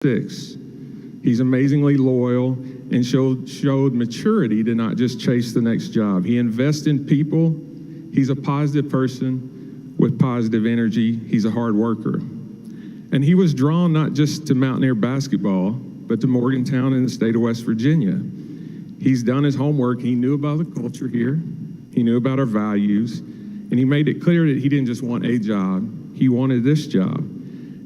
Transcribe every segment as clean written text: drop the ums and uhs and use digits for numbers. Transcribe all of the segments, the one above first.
6. He's amazingly loyal and showed maturity to not just chase the next job. He invests in people. He's a positive person with positive energy. He's a hard worker. And he was drawn not just to Mountaineer basketball, but to Morgantown and the state of West Virginia. He's done his homework. He knew about the culture here. He knew about our values. And he made it clear that he didn't just want a job. He wanted this job.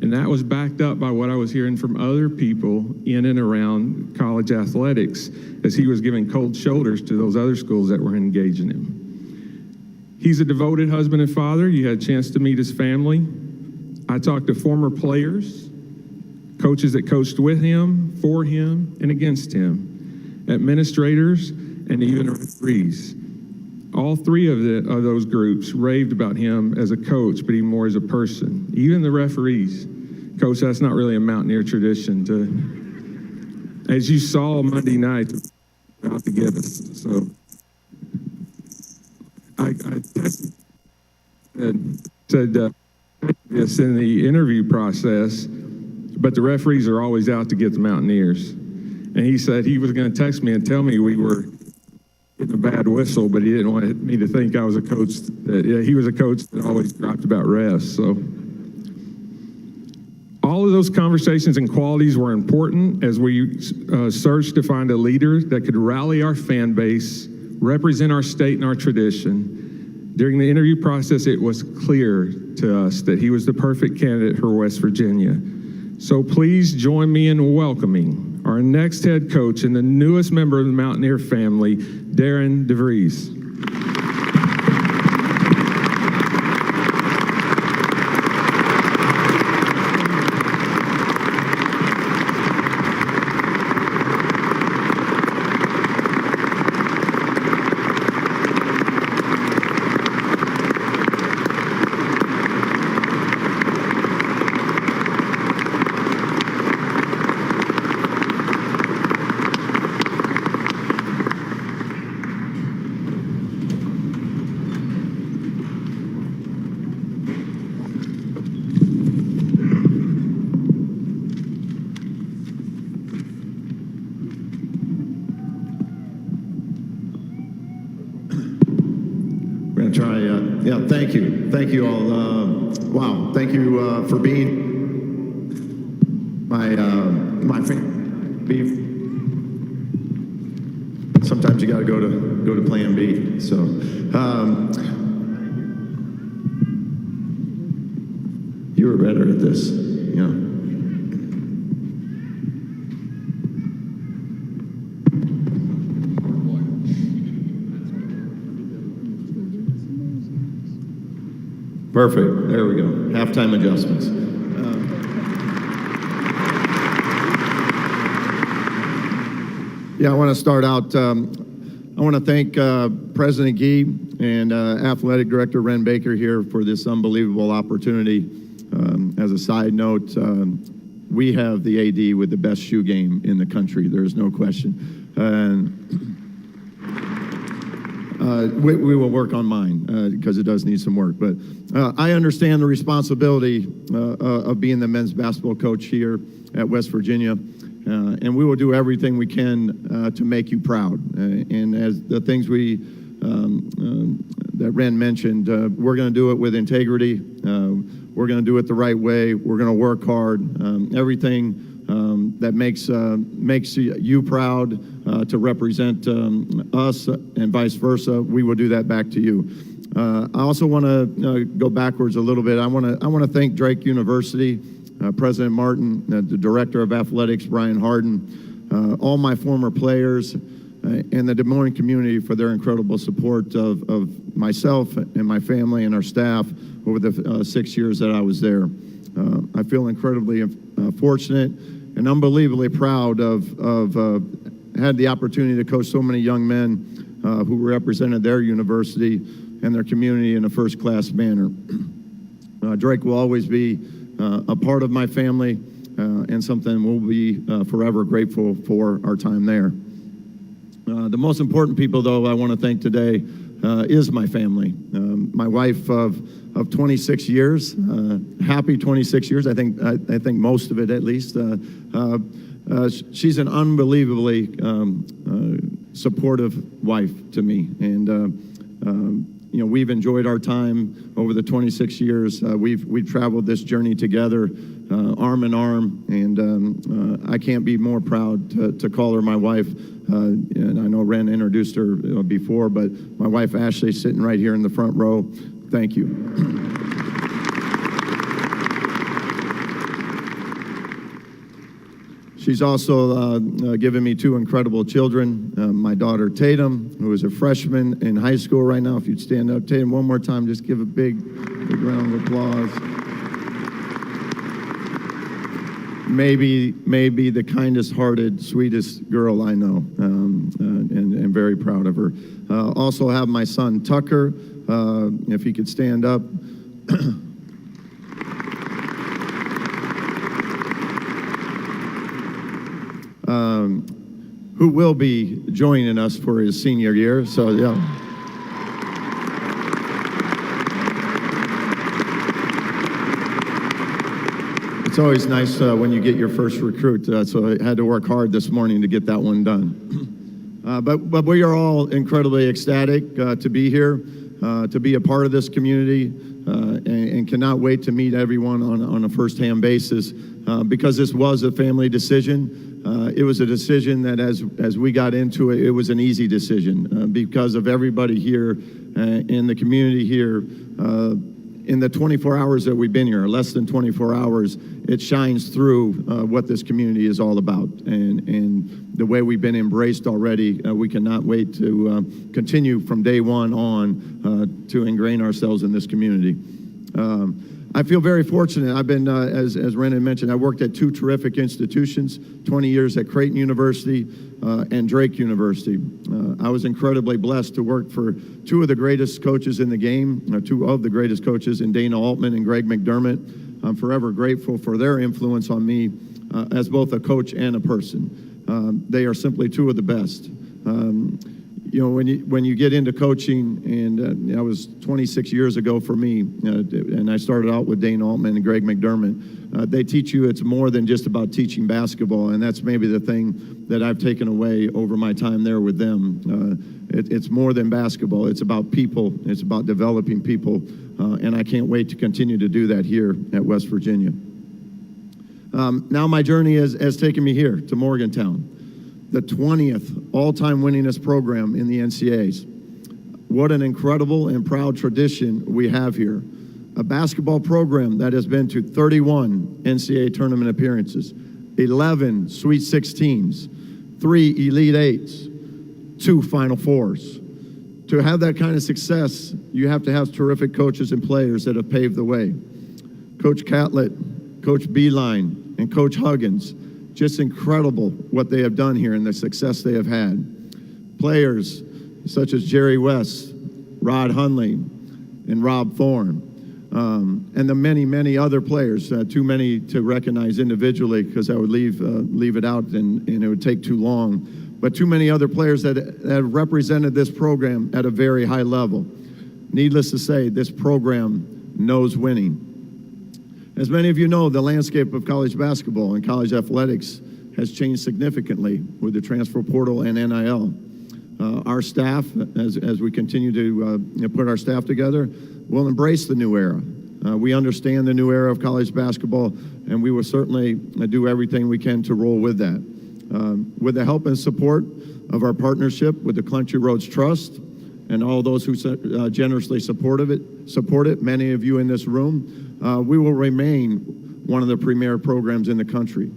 And that was backed up by what I was hearing from other people in and around college athletics as he was giving cold shoulders to those other schools that were engaging him. He's a devoted husband and father. You had a chance to meet his family. I talked to former players, coaches that coached with him, for him, and against him, administrators, and even referees. All three of those groups raved about him as a coach, but even more as a person. Even the referees. Coach, that's not really a Mountaineer tradition to, as you saw Monday night, out to get us. So I said this in the interview process, but the referees are always out to get the Mountaineers. And he said he was going to text me and tell me we were getting a bad whistle, but he didn't want me to think I was a coach. He was a coach that always dropped about refs. So all of those conversations and qualities were important as we searched to find a leader that could rally our fan base, represent our state and our tradition. During the interview process, it was clear to us that he was the perfect candidate for West Virginia. So please join me in welcoming our next head coach and the newest member of the Mountaineer family, Darian DeVries. Thank you all. Wow, thank you for being my family. Sometimes you got to go to Plan B. So, you were better at this, you know. Perfect. There we go. Halftime adjustments. I want to start out. I want to thank President Gee and Athletic Director Ren Baker here for this unbelievable opportunity. As a side note, we have the AD with the best shoe game in the country. There's no question. We will work on mine because it does need some work. But I understand the responsibility of being the men's basketball coach here at West Virginia, and we will do everything we can to make you proud. And as the things that Ren mentioned, we're going to do it with integrity. We're going to do it the right way. We're going to work hard. Everything that makes you proud to represent us and vice versa, we will do that back to you. I also want to go backwards a little bit. I want to thank Drake University, President Martin, the Director of Athletics, Brian Harden, all my former players, and the Des Moines community for their incredible support of myself and my family and our staff over the 6 years that I was there. I feel incredibly fortunate and unbelievably proud of had the opportunity to coach so many young men who represented their university and their community in a first-class manner. Drake will always be a part of my family and something we'll be forever grateful for our time there. The most important people, though, I want to thank today is my family. my wife of 26 years, happy 26 years. I think most of it at least. She's an unbelievably supportive wife to me, and we've enjoyed our time over the 26 years. We've traveled this journey together, arm in arm, and I can't be more proud to call her my wife. And I know Ren introduced her before, but my wife Ashley's sitting right here in the front row. Thank you. She's also given me two incredible children. My daughter Tatum, who is a freshman in high school right now. If you'd stand up, Tatum, one more time, just give a big round of applause. Maybe the kindest-hearted, sweetest girl I know, and very proud of her. Also have my son Tucker, if he could stand up. Who will be joining us for his senior year. So, yeah. It's always nice when you get your first recruit, so I had to work hard this morning to get that one done. But we are all incredibly ecstatic to be here, to be a part of this community, and cannot wait to meet everyone on a first-hand basis, because this was a family decision. It was a decision that as we got into it, it was an easy decision because of everybody here in the community here. In the 24 hours that we've been here, less than 24 hours, it shines through what this community is all about. And the way we've been embraced already, we cannot wait to continue from day one on to ingrain ourselves in this community. I feel very fortunate. I've been, as Renan mentioned, I worked at two terrific institutions, 20 years at Creighton University and Drake University. I was incredibly blessed to work for two of the greatest coaches in the game, two of the greatest coaches in Dana Altman and Greg McDermott. I'm forever grateful for their influence on me as both a coach and a person. They are simply two of the best. When you get into coaching, and that was 26 years ago for me, and I started out with Dane Altman and Greg McDermott, they teach you it's more than just about teaching basketball, and that's maybe the thing that I've taken away over my time there with them. It's more than basketball. It's about people. It's about developing people, and I can't wait to continue to do that here at West Virginia. Now my journey has taken me here to Morgantown, the 20th all-time winningest program in the NCAAs. What an incredible and proud tradition we have here. A basketball program that has been to 31 NCAA tournament appearances, 11 Sweet 16s, 3 Elite Eights, 2 Final Fours. To have that kind of success, you have to have terrific coaches and players that have paved the way. Coach Catlett, Coach Beeline, and Coach Huggins, just incredible what they have done here and the success they have had. Players such as Jerry West, Rod Hundley, and Rob Thorne, and the many, many other players, too many to recognize individually because I would leave it out and it would take too long. But too many other players that have represented this program at a very high level. Needless to say, this program knows winning. As many of you know, the landscape of college basketball and college athletics has changed significantly with the transfer portal and NIL. Our staff, as we continue to put our staff together, will embrace the new era. We understand the new era of college basketball, and we will certainly do everything we can to roll with that. With the help and support of our partnership with the Country Roads Trust and all those who generously support it, many of you in this room, we will remain one of the premier programs in the country,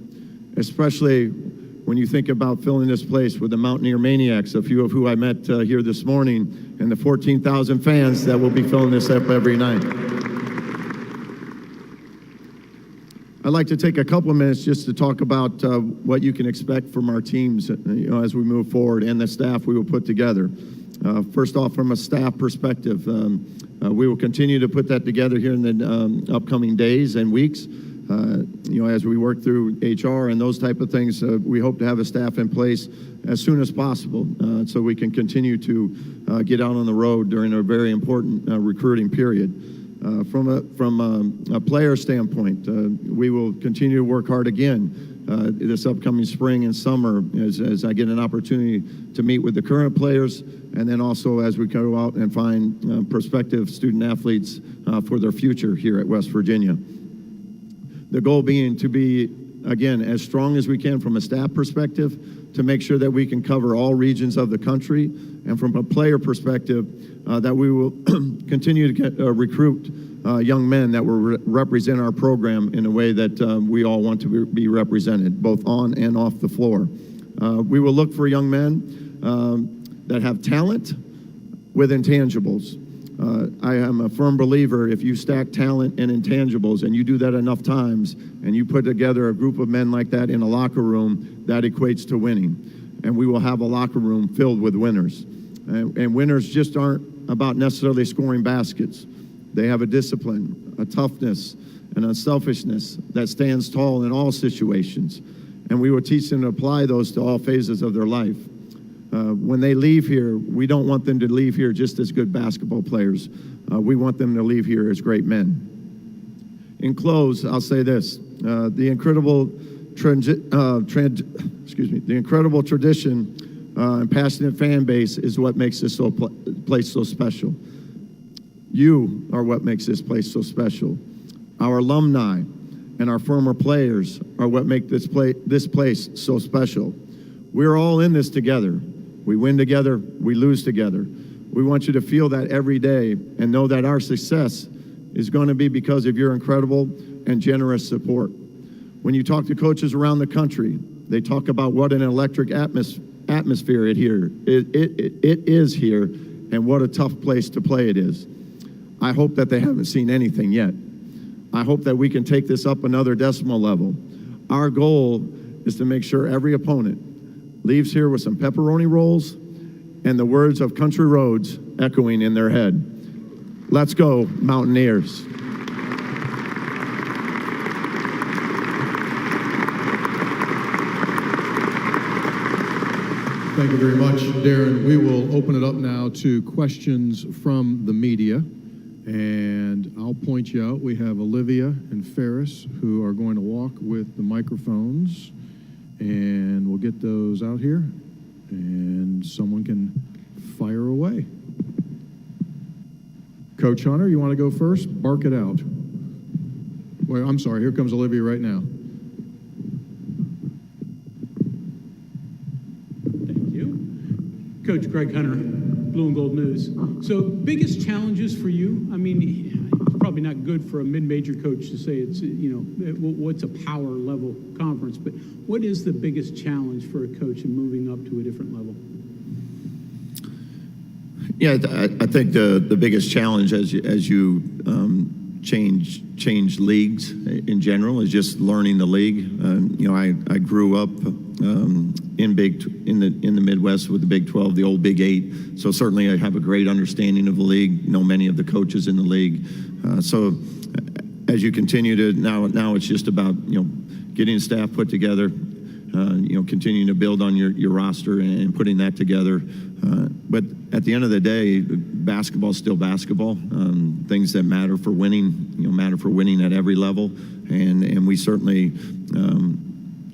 especially when you think about filling this place with the Mountaineer Maniacs, a few of who I met here this morning, and the 14,000 fans that will be filling this up every night. I'd like to take a couple of minutes just to talk about what you can expect from our teams as we move forward and the staff we will put together. First off, from a staff perspective, we will continue to put that together here in the upcoming days and weeks. As we work through HR and those type of things, we hope to have a staff in place as soon as possible so we can continue to get out on the road during a very important recruiting period. From a player standpoint, we will continue to work hard again this upcoming spring and summer as I get an opportunity to meet with the current players, and then also as we go out and find prospective student athletes for their future here at West Virginia. The goal being to be, again, as strong as we can from a staff perspective to make sure that we can cover all regions of the country, and from a player perspective, that we will continue to recruit young men that will represent our program in a way that we all want to be represented, both on and off the floor. We will look for young men that have talent with intangibles. I am a firm believer if you stack talent and intangibles and you do that enough times and you put together a group of men like that in a locker room, that equates to winning. And we will have a locker room filled with winners. And winners just aren't about necessarily scoring baskets. They have a discipline, a toughness, and unselfishness that stands tall in all situations. And we will teach them to apply those to all phases of their life. When they leave here, we don't want them to leave here just as good basketball players. We want them to leave here as great men. In close, I'll say this: the incredible tradition and passionate fan base is what makes this place so special. You are what makes this place so special. Our alumni and our former players are what make this place so special. We're all in this together. We win together, we lose together. We want you to feel that every day and know that our success is going to be because of your incredible and generous support. When you talk to coaches around the country, they talk about what an electric atmosphere it is here, and what a tough place to play it is. I hope that they haven't seen anything yet. I hope that we can take this up another decimal level. Our goal is to make sure every opponent leaves here with some pepperoni rolls and the words of country roads echoing in their head. Let's go, Mountaineers. Thank you very much, Darren. We will open it up now to questions from the media. And I'll point you out. We have Olivia and Ferris who are going to walk with the microphones. And we'll get those out here, and someone can fire away. Coach Hunter, you want to go first? Bark it out. Wait, I'm sorry, here comes Olivia right now. Thank you. Coach Greg Hunter, Blue and Gold News. So biggest challenges for you? I mean, it's probably not good for a mid-major coach to say it's, what's a power level conference, but what is the biggest challenge for a coach in moving up to a different level? Yeah, I think the biggest challenge as you change leagues in general is just learning the league. I grew up in the Midwest with the Big 12, the old Big 8. So certainly I have a great understanding of the league. Know many of the coaches in the league. So as you continue to now it's just about getting staff put together. Continuing to build on your roster and putting that together. But at the end of the day, basketball is still basketball. Things that matter for winning, matter for winning at every level. And we certainly,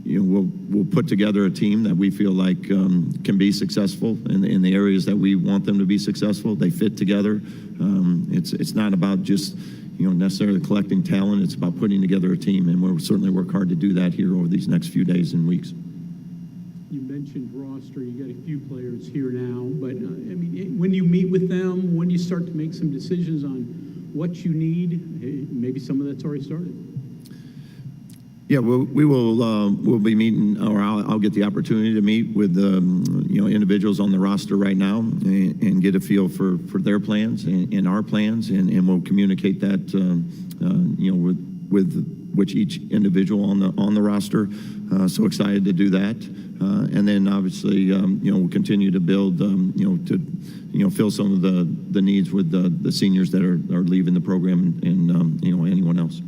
we'll put together a team that we feel like can be successful in the areas that we want them to be successful. They fit together. It's not about just necessarily collecting talent. It's about putting together a team, and we'll certainly work hard to do that here over these next few days and weeks. You mentioned roster. You got a few players here now, but when you meet with them, when you start to make some decisions on what you need, maybe some of that's already started. Yeah, we'll be meeting, or I'll get the opportunity to meet with individuals on the roster right now and get a feel for their plans and our plans, and we'll communicate that with each individual on the roster. So excited to do that, and then obviously we'll continue to build to fill some of the needs with the seniors that are leaving the program and anyone else.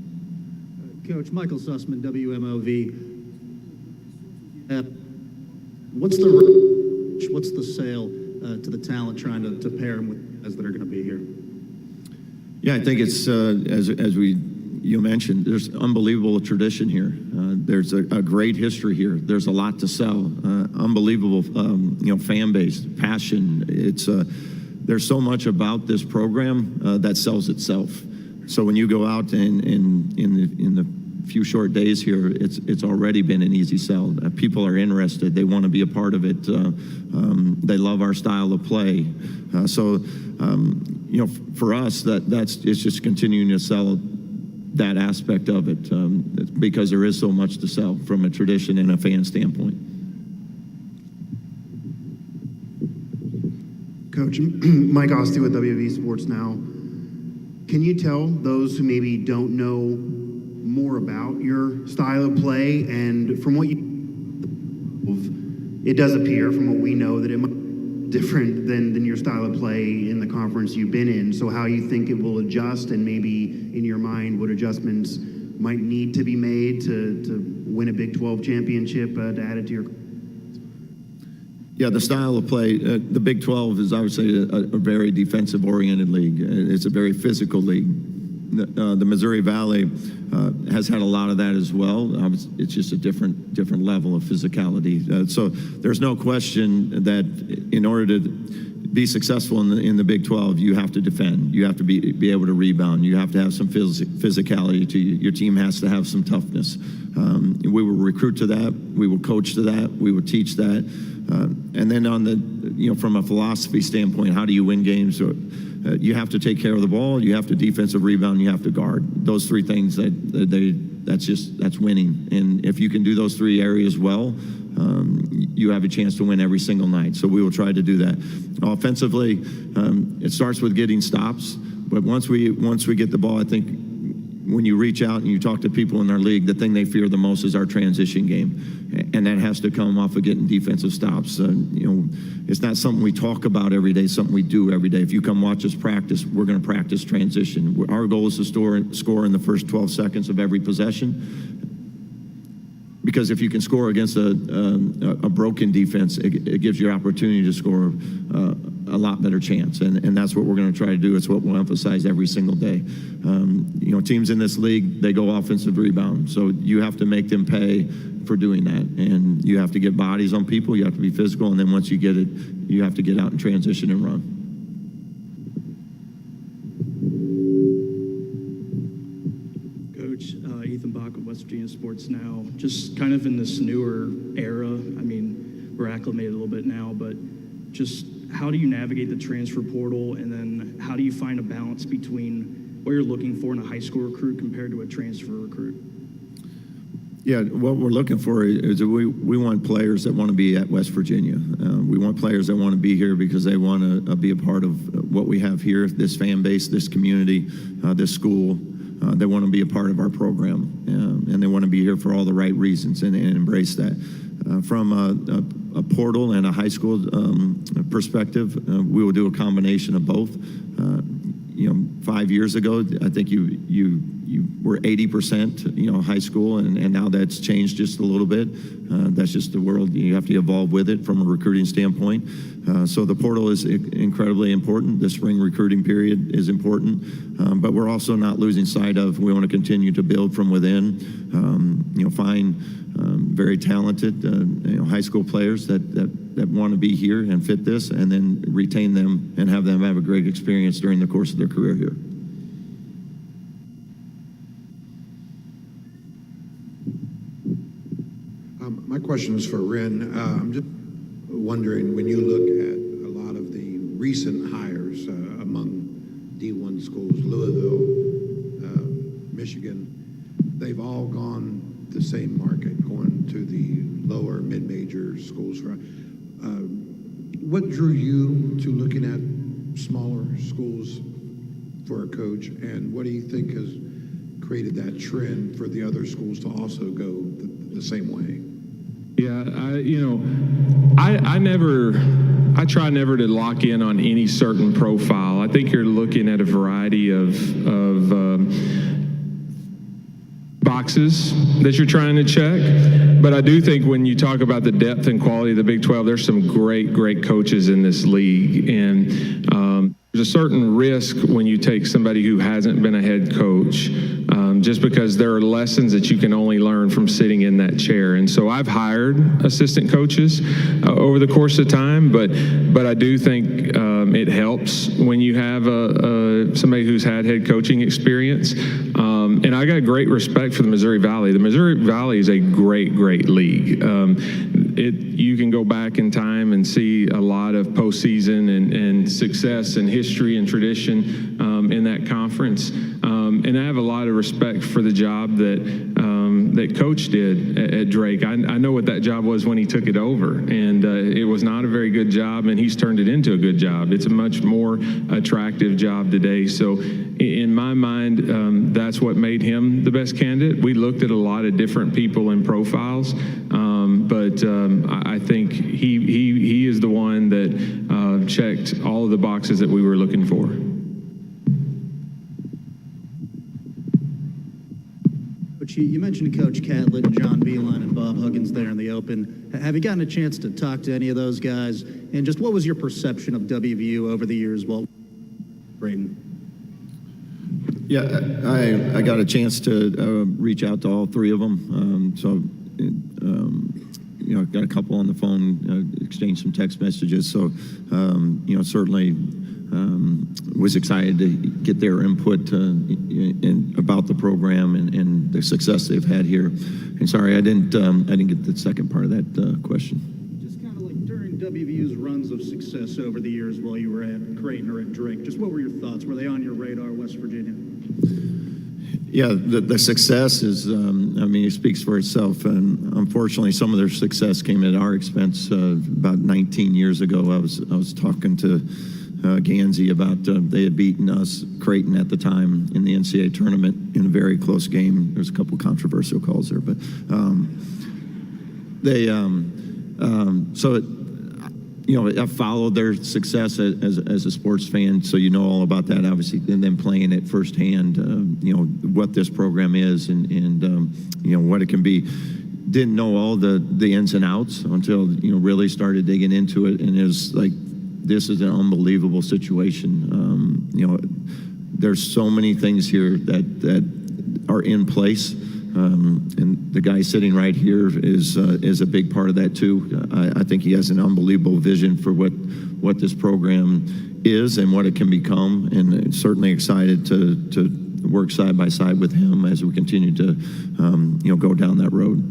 Coach Michael Sussman, WMOV. What's the sale to the talent trying to pair them with guys that are going to be here? Yeah, I think it's as you mentioned, there's unbelievable tradition here. There's a great history here. There's a lot to sell. Unbelievable, fan base, passion. There's so much about this program that sells itself. So when you go out and in the few short days here, it's already been an easy sell. People are interested. They want to be a part of it. They love our style of play. For us, it's just continuing to sell that aspect of it because there is so much to sell from a tradition and a fan standpoint. Coach, Mike Osti with WVU Sports Now. Can you tell those who maybe don't know more about your style of play, and from what it does appear from what we know that it might be different than your style of play in the conference you've been in, so how you think it will adjust, and maybe in your mind what adjustments might need to be made to win a Big 12 championship to add it to your. Yeah, the style of play, the Big 12 is obviously a very defensive-oriented league. It's a very physical league. The Missouri Valley has had a lot of that as well. It's just a different level of physicality. So there's no question that in order to be successful in the Big 12, you have to defend. You have to be able to rebound. You have to have some physicality to you. Your team has to have some toughness. We will recruit to that. We will coach to that. We will teach that. And then on the, from a philosophy standpoint, how do you win games? You have to take care of the ball. You have to defensive rebound. You have to guard. Those three things that's winning. And if you can do those three areas well, you have a chance to win every single night. So we will try to do that. Offensively, it starts with getting stops. But once we get the ball, I think when you reach out and you talk to people in our league, the thing they fear the most is our transition game. And that has to come off of getting defensive stops. It's not something we talk about every day, something we do every day. If you come watch us practice, we're going to practice transition. Our goal is to score in the first 12 seconds of every possession. Because if you can score against a broken defense, it gives you an opportunity to score a lot better chance. And that's what we're going to try to do. It's what we'll emphasize every single day. Teams in this league, they go offensive rebound. So you have to make them pay for doing that. And you have to get bodies on people. You have to be physical. And then once you get it, you have to get out and transition and run. Ethan Bach with West Virginia Sports Now. Just kind of in this newer era, we're acclimated a little bit now, but just how do you navigate the transfer portal, and then how do you find a balance between what you're looking for in a high school recruit compared to a transfer recruit? Yeah, what we're looking for is we want players that want to be at West Virginia. We want players that want to be here because they want to be a part of what we have here, this fan base, this community, this school. They want to be a part of our program, and they want to be here for all the right reasons and embrace that. From a portal and a high school perspective, we will do a combination of both. 5 years ago, I think you were 80%, high school, and now that's changed just a little bit. That's just the world. You have to evolve with it from a recruiting standpoint. So the portal is incredibly important. The spring recruiting period is important, but we're also not losing sight of, we want to continue to build from within, find very talented, high school players that want to be here and fit this, and then retain them and have them have a great experience during the course of their career here. My question is for Ren. I'm just wondering, when you look at a lot of the recent hires among D1 schools, Louisville, Michigan, they've all gone the same market, going to the lower mid-major schools. What drew you to looking at smaller schools for a coach, and what do you think has created that trend for the other schools to also go the same way? Yeah, I try never to lock in on any certain profile. I think you're looking at a variety of boxes that you're trying to check. But I do think when you talk about the depth and quality of the Big 12, there's some great coaches in this league. And there's a certain risk when you take somebody who hasn't been a head coach, just because there are lessons that you can only learn from sitting in that chair. And so I've hired assistant coaches over the course of time, but I do think it helps when you have somebody who's had head coaching experience. And I got great respect for the Missouri Valley. The Missouri Valley is a great league. You can go back in time and see a lot of postseason and success and history and tradition in that conference. And I have a lot of respect for the job that Coach did at Drake. I know what that job was when he took it over, and it was not a very good job, and he's turned it into a good job. It's a much more attractive job today. So in my mind, that's what made him the best candidate. We looked at a lot of different people and profiles, but I think he is the one that checked all of the boxes that we were looking for. But you mentioned Coach Catlett and John Beeline and Bob Huggins there in the open. Have you gotten a chance to talk to any of those guys? And just what was your perception of WVU over the years while Creighton? Yeah, I got a chance to reach out to all three of them. You know, got a couple on the phone, exchanged some text messages. So, you know, certainly was excited to get their input about the program and the success they've had here. And sorry, I didn't get the second part of that question. Just kind of like during WVU's runs of success over the years while you were at Creighton or at Drake, just what were your thoughts? Were they on your radar, West Virginia? Yeah, the success is, I mean, it speaks for itself. And unfortunately, some of their success came at our expense. About 19 years ago, I was talking to Gansey about they had beaten us, Creighton at the time, in the NCAA tournament in a very close game. There's a couple controversial calls there, but you know, I followed their success as a sports fan, so you know all about that, obviously, and then playing it firsthand, you know, what this program is and you know, what it can be. Didn't know all the ins and outs until, you know, really started digging into it, and it was like, this is an unbelievable situation. You know, there's so many things here that are in place. And the guy sitting right here is a big part of that too. I think he has an unbelievable vision for what this program is and what it can become, and certainly excited to work side by side with him as we continue to you know, go down that road.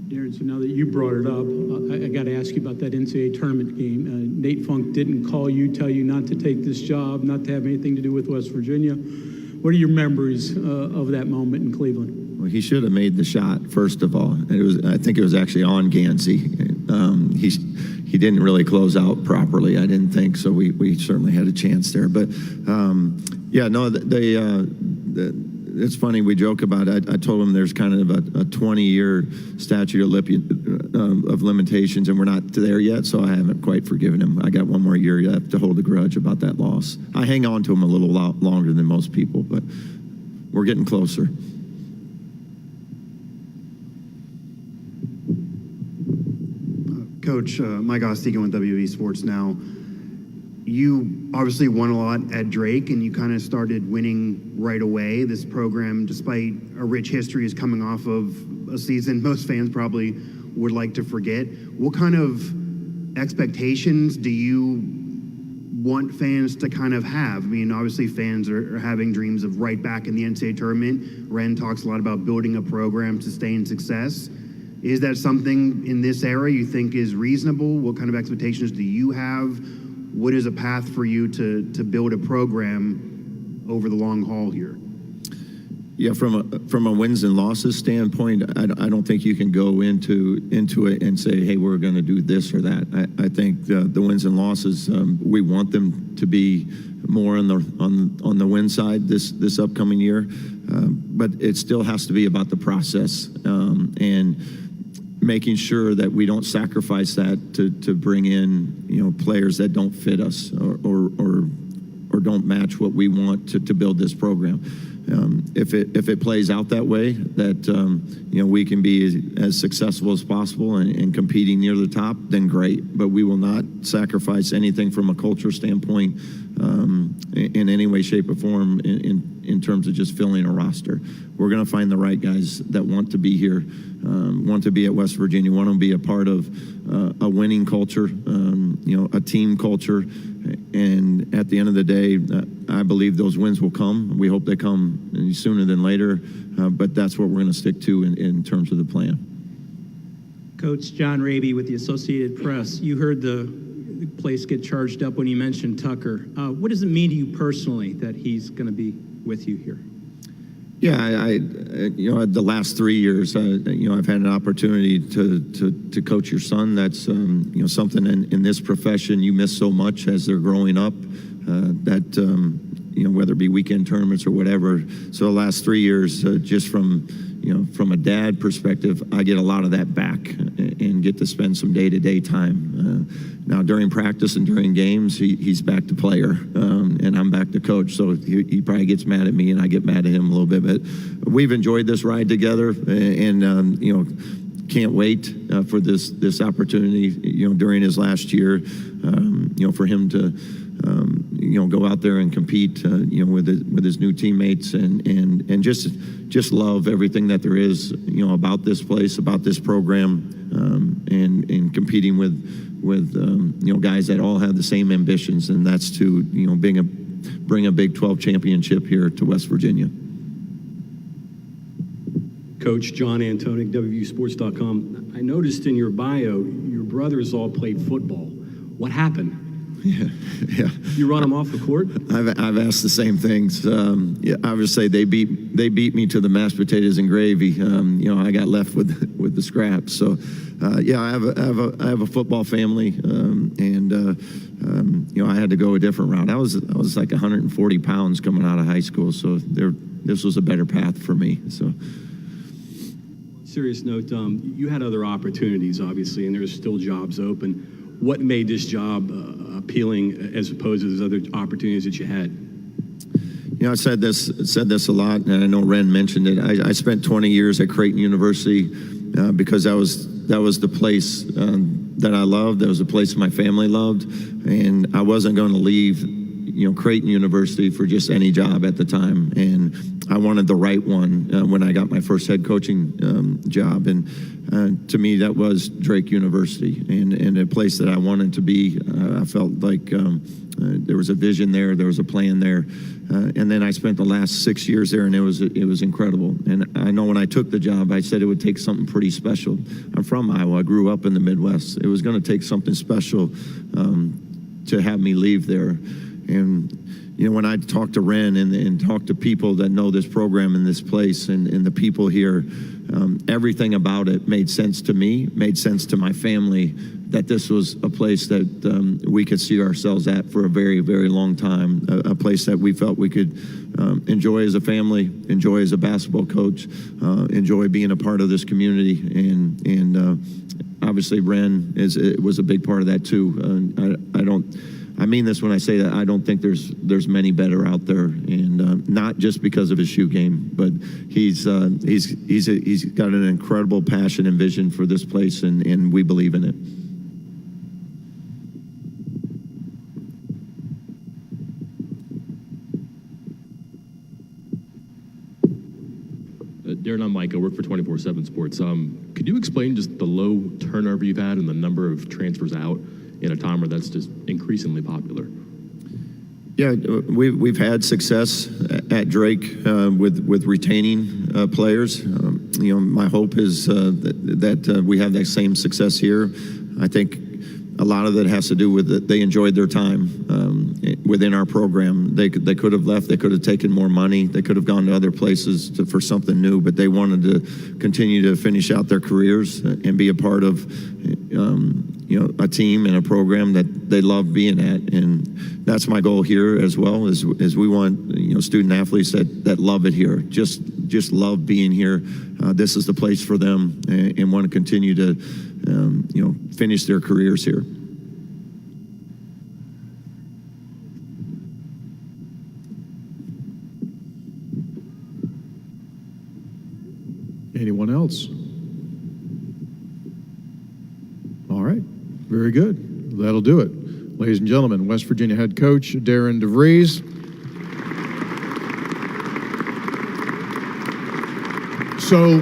Darren, so now that you brought it up, I got to ask you about that NCAA tournament game. Nate Funk didn't call you, tell you not to take this job, not to have anything to do with West Virginia. What are your memories of that moment in Cleveland? Well, he should have made the shot, first of all. I think it was actually on Gansey. He didn't really close out properly, I didn't think, so we certainly had a chance there. But, yeah, no, it's funny, we joke about it. I told him there's kind of a 20-year statute of limitations, and we're not there yet, so I haven't quite forgiven him. I got one more year left to hold a grudge about that loss. I hang on to him a little longer than most people, but we're getting closer. Coach, Mike Ostegan with WVU Sports Now. You obviously won a lot at Drake, and you kind of started winning right away. This program, despite a rich history, is coming off of a season most fans probably would like to forget. What kind of expectations do you want fans to kind of have? I mean, obviously fans are having dreams of right back in the NCAA tournament. Ren talks a lot about building a program to sustain success. Is that something in this era you think is reasonable? What kind of expectations do you have? What is a path for you to build a program over the long haul here? Yeah, from a wins and losses standpoint, I don't think you can go into it and say, hey, we're going to do this or that. I think the wins and losses, we want them to be more on the win side this upcoming year, but it still has to be about the process and making sure that we don't sacrifice that to bring in, you know, players that don't fit us or don't match what we want to build this program. if it plays out that way, that we can be as successful as possible and competing near the top, then great. But we will not sacrifice anything from a culture standpoint in any way, shape, or form in terms of just filling a roster. We're going to find the right guys that want to be here, want to be at West Virginia, want to be a part of a winning culture, a team culture. And at the end of the day, I believe those wins will come. We hope they come sooner than later, but that's what we're going to stick to in terms of the plan. Coach John Raby with the Associated Press. You heard the place get charged up when you mentioned Tucker. What does it mean to you personally that he's going to be with you here? Yeah, the last 3 years, I've had an opportunity to coach your son. That's something in this profession you miss so much as they're growing up. Whether it be weekend tournaments or whatever. So the last 3 years, just from a dad perspective, I get a lot of that back and get to spend some day-to-day time. Now during practice and during games, he's back to player, and I'm back to coach. So he probably gets mad at me, and I get mad at him a little bit. But we've enjoyed this ride together, and can't wait for this opportunity. During his last year, for him to. Go out there and compete, with his new teammates and just love everything that there is, about this place, about this program, and competing with guys that all have the same ambitions, and that's to bring a Big 12 championship here to West Virginia. Coach John Antonik, WVUsports.com. I noticed in your bio, your brothers all played football. What happened? Yeah. You run them off the court? I've asked the same things. Obviously, they beat me to the mashed potatoes and gravy. I got left with the scraps. So, I have a football family, and I had to go a different route. I was like 140 pounds coming out of high school, so this was a better path for me. So. Serious note, you had other opportunities, obviously, and there's still jobs open. What made this job appealing as opposed to those other opportunities that you had? I said this a lot, and I know Ren mentioned it. I spent 20 years at Creighton University because that was the place that I loved. That was the place my family loved, and I wasn't going to leave Creighton University for just any job at the time, and I wanted the right one when I got my first head coaching job, and to me that was Drake University, and a place that I wanted to be. I felt like there was a vision there was a plan there, and then I spent the last 6 years there, and it was incredible. And I know when I took the job, I said it would take something pretty special. I'm from Iowa. I grew up in the Midwest. It was going to take something special to have me leave there. And when I talk to Ren and talk to people that know this program and this place and the people here, everything about it made sense to me, made sense to my family, that this was a place that we could see ourselves at for a very, very long time, a place that we felt we could enjoy as a family, enjoy as a basketball coach, enjoy being a part of this community. And obviously Ren was a big part of that too. I mean this when I say that I don't think there's many better out there, and not just because of his shoe game, but he's got an incredible passion and vision for this place, and we believe in it. Darren, I'm Mike. I work for 24/7 Sports. Could you explain just the low turnover you've had and the number of transfers out in a time where that's just increasingly popular? Yeah, we've had success at Drake with retaining players. My hope is that we have that same success here. I think a lot of that has to do with it. They enjoyed their time within our program. They could have left. They could have taken more money. They could have gone to other places for something new, but they wanted to continue to finish out their careers and be a part of a team and a program that they love being at. And that's my goal here as well, is we want student athletes that love it here, just love being here. This is the place for them, and want to continue to finish their careers here. Anyone else? All right, very good. That'll do it. Ladies and gentlemen, West Virginia head coach Darian DeVries. So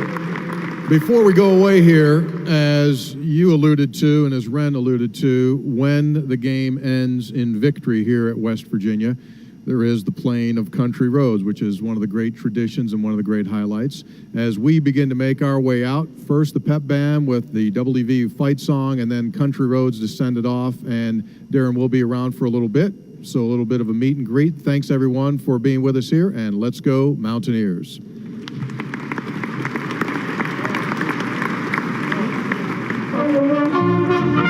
before we go away here, as you alluded to and as Ren alluded to, when the game ends in victory here at West Virginia, there is the playing of country roads, which is one of the great traditions and one of the great highlights. As we begin to make our way out, first the pep band with the WVU fight song, and then country roads descended off, and Darren will be around for a little bit, so a little bit of a meet and greet. Thanks everyone for being with us here, and let's go Mountaineers. Thank you.